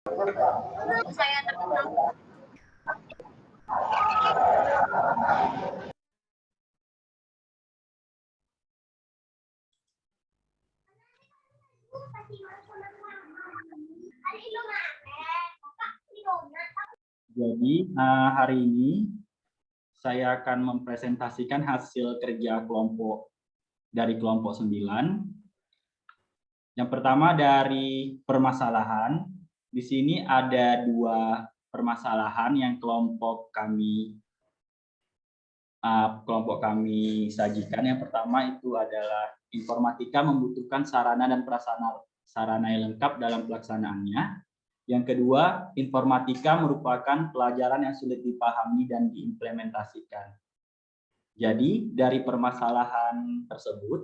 Saya terkenal. Jadi hari ini saya akan mempresentasikan hasil kerja kelompok dari kelompok 9. Yang pertama dari permasalahan. Di sini ada 2 permasalahan yang kelompok kami sajikan. Yang pertama itu adalah informatika membutuhkan sarana dan prasarana yang lengkap dalam pelaksanaannya. Yang kedua, informatika merupakan pelajaran yang sulit dipahami dan diimplementasikan. Jadi, dari permasalahan tersebut,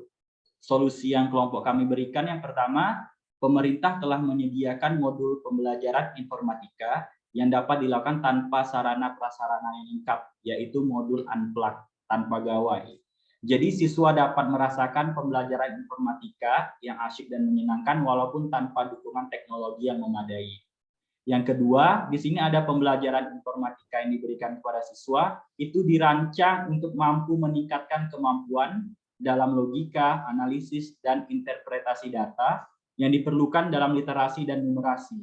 solusi yang kelompok kami berikan yang pertama, pemerintah telah menyediakan modul pembelajaran informatika yang dapat dilakukan tanpa sarana prasarana yang lengkap, yaitu modul unplugged, tanpa gawai. Jadi siswa dapat merasakan pembelajaran informatika yang asyik dan menyenangkan walaupun tanpa dukungan teknologi yang memadai. Yang kedua, di sini ada pembelajaran informatika yang diberikan kepada siswa, itu dirancang untuk mampu meningkatkan kemampuan dalam logika, analisis, dan interpretasi data yang diperlukan dalam literasi dan numerasi.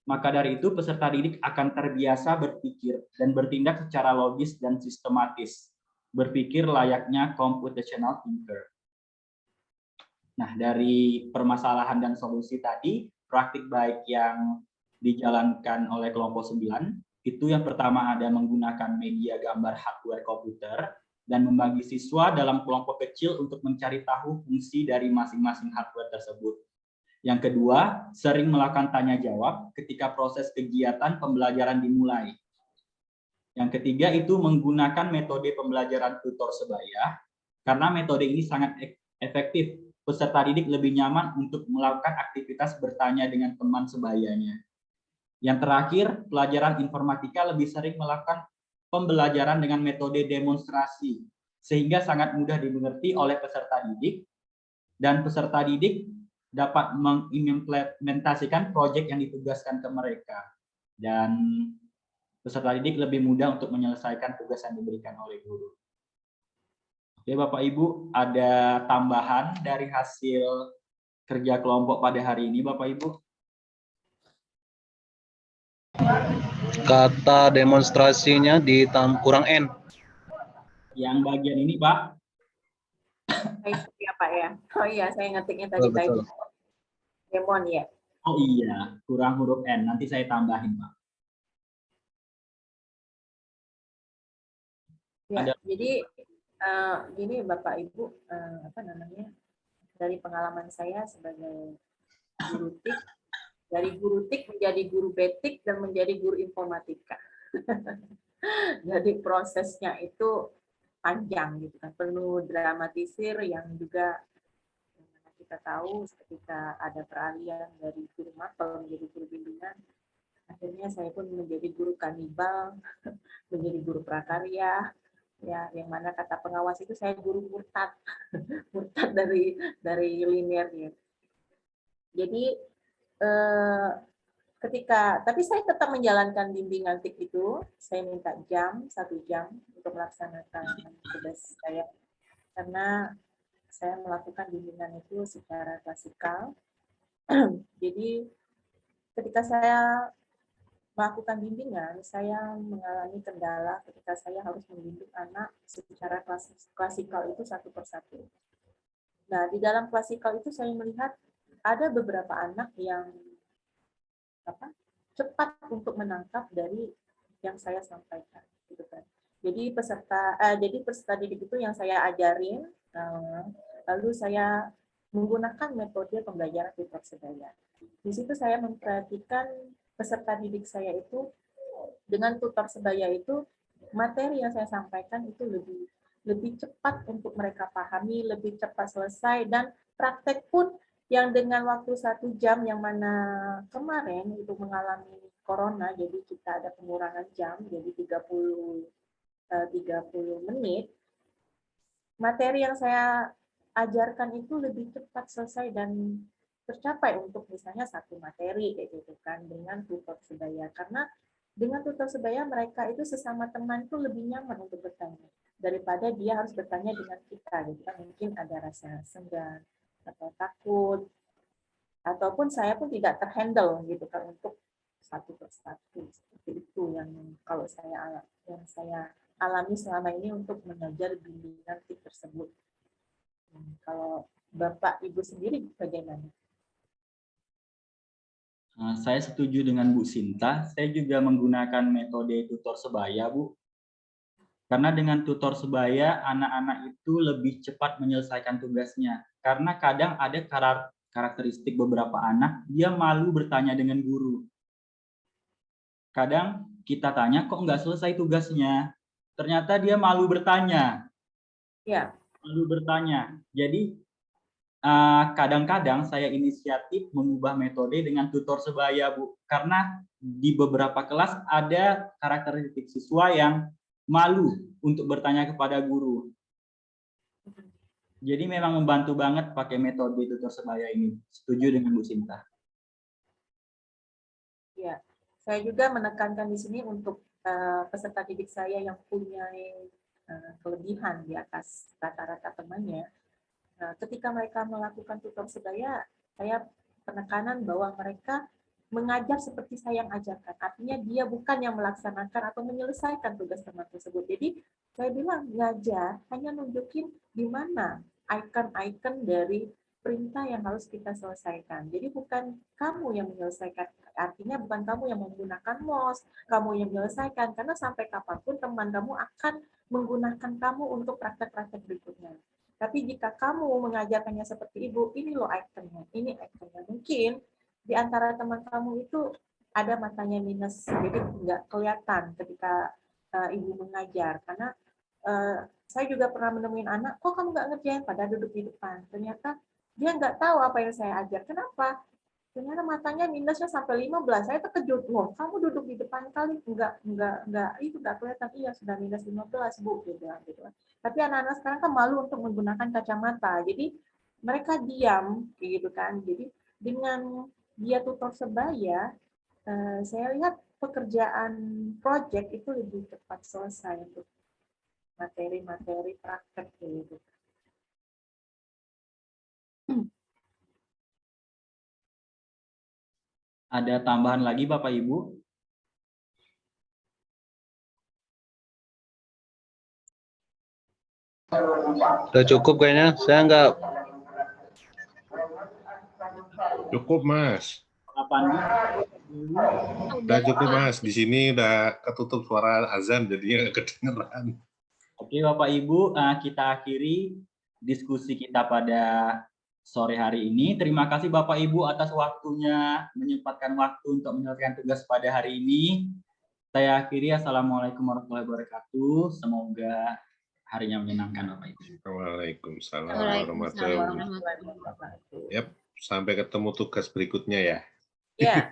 Maka dari itu, peserta didik akan terbiasa berpikir dan bertindak secara logis dan sistematis, berpikir layaknya computational thinker. Nah, dari permasalahan dan solusi tadi, praktik baik yang dijalankan oleh kelompok 9, itu yang pertama ada menggunakan media gambar hardware komputer dan membagi siswa dalam kelompok kecil untuk mencari tahu fungsi dari masing-masing hardware tersebut. Yang kedua, sering melakukan tanya jawab ketika proses kegiatan pembelajaran dimulai. Yang ketiga itu menggunakan metode pembelajaran tutor sebaya, karena metode ini sangat efektif. Peserta didik lebih nyaman untuk melakukan aktivitas bertanya dengan teman sebayanya. Yang terakhir, pelajaran informatika lebih sering melakukan pembelajaran dengan metode demonstrasi, sehingga sangat mudah dimengerti oleh peserta didik, dan peserta didik dapat mengimplementasikan proyek yang ditugaskan ke mereka. Dan peserta didik lebih mudah untuk menyelesaikan tugas yang diberikan oleh guru. Oke, Bapak Ibu, ada tambahan dari hasil kerja kelompok pada hari ini, Bapak Ibu? Kata demonstrasinya kurang N. Yang bagian ini, Pak. Ya, Pak ya. Oh iya, saya ngetiknya tadi baik. Demon ya. Oh iya, kurang huruf N. Nanti saya tambahin, Pak. Ya, jadi gini Bapak Ibu, dari pengalaman saya sebagai guru TIK, dari guru TIK menjadi guru betik dan menjadi guru informatika. Jadi prosesnya itu panjang gitu kan, penuh dramatisir yang juga kita tahu ketika ada peralihan dari guru mapel menjadi guru bimbingan, akhirnya saya pun menjadi guru kanibal, menjadi guru prakarya, ya, yang mana kata pengawas itu saya guru murtad, murtad dari linearnya. Jadi tapi saya tetap menjalankan bimbingan TIK itu, saya minta 1 jam untuk melaksanakan tugas saya, karena saya melakukan bimbingan itu secara klasikal. Jadi ketika saya melakukan bimbingan, saya mengalami kendala ketika saya harus membimbing anak secara klasikal itu satu persatu. Nah, di dalam klasikal itu saya melihat ada beberapa anak yang cepat untuk menangkap dari yang saya sampaikan, gitu kan. Jadi peserta didik itu yang saya ajarin, lalu saya menggunakan metode pembelajaran tutor sebaya. Di situ saya memperhatikan peserta didik saya itu dengan tutor sebaya itu materi yang saya sampaikan itu lebih cepat untuk mereka pahami, lebih cepat selesai, dan praktek pun yang dengan waktu 1 jam yang mana kemarin itu mengalami corona, jadi kita ada pengurangan jam, jadi 30 menit, materi yang saya ajarkan itu lebih cepat selesai dan tercapai untuk misalnya satu materi kayak gitu kan dengan tutor sebaya. Karena dengan tutor sebaya mereka itu sesama teman itu lebih nyaman untuk bertanya daripada dia harus bertanya dengan kita gitu kan, mungkin ada rasa segan atau takut, ataupun saya pun tidak terhandle gitu kan untuk satu persatu. Seperti itu yang kalau yang saya alami selama ini untuk mengajar bimbingan TIP tersebut. Kalau Bapak Ibu sendiri bagaimana? Saya setuju dengan Bu Sinta. Saya juga menggunakan metode tutor sebaya, Bu. Karena dengan tutor sebaya, anak-anak itu lebih cepat menyelesaikan tugasnya. Karena kadang ada karakteristik beberapa anak, dia malu bertanya dengan guru. Kadang kita tanya, kok nggak selesai tugasnya? Ternyata dia malu bertanya. Ya. Malu bertanya. Jadi, kadang-kadang saya inisiatif mengubah metode dengan tutor sebaya, Bu. Karena di beberapa kelas ada karakteristik siswa yang malu untuk bertanya kepada guru. Jadi memang membantu banget pakai metode tutor sebaya ini. Setuju dengan Bu Sinta. Ya, saya juga menekankan di sini untuk peserta didik saya yang punya kelebihan di atas rata-rata temannya. Ketika mereka melakukan tutor sebaya, saya penekanan bahwa mereka mengajar seperti saya yang ajarkan. Artinya dia bukan yang melaksanakan atau menyelesaikan tugas teman tersebut. Jadi saya bilang ngajar hanya nunjukin di mana icon-icon dari perintah yang harus kita selesaikan. Jadi bukan kamu yang menyelesaikan. Artinya bukan kamu yang menggunakan mouse, kamu yang menyelesaikan. Karena sampai kapanpun teman kamu akan menggunakan kamu untuk praktek-praktek berikutnya. Tapi jika kamu mengajarkannya seperti ibu, ini loh ikonnya, ini ikonnya. Mungkin di antara teman kamu itu ada matanya minus, jadi nggak kelihatan ketika ibu mengajar. Karena saya juga pernah menemuin anak, kok kamu nggak ngerjain, pada duduk di depan. Ternyata dia nggak tahu apa yang saya ajar. Kenapa? Ternyata matanya minusnya sampai 15. Saya terkejut, loh kamu duduk di depan kali, enggak, itu nggak kelihatan. Iya, sudah minus 15, Bu. Dia bilang gitu. Tapi anak-anak sekarang kan malu untuk menggunakan kacamata. Jadi mereka diam, gitu kan. Jadi dengan dia tutor sebaya, saya lihat pekerjaan project itu lebih cepat selesai untuk materi-materi praktek gitu. Ada tambahan lagi Bapak Ibu? Udah cukup kayaknya. Saya nggak. Cukup, Mas. Apaan? Udah cukup, Mas. Di sini udah ketutup suara azan, jadinya nggak kedengeran. Oke, Bapak Ibu, kita akhiri diskusi kita pada sore hari ini. Terima kasih Bapak Ibu atas waktunya, menyempatkan waktu untuk menyelesaikan tugas pada hari ini. Saya akhiri, Assalamualaikum warahmatullahi wabarakatuh. Semoga harinya menyenangkan Bapak Ibu. Waalaikumsalam Waalaikumsalam warahmatullahi wabarakatuh. Yap, sampai ketemu tugas berikutnya ya. Ya.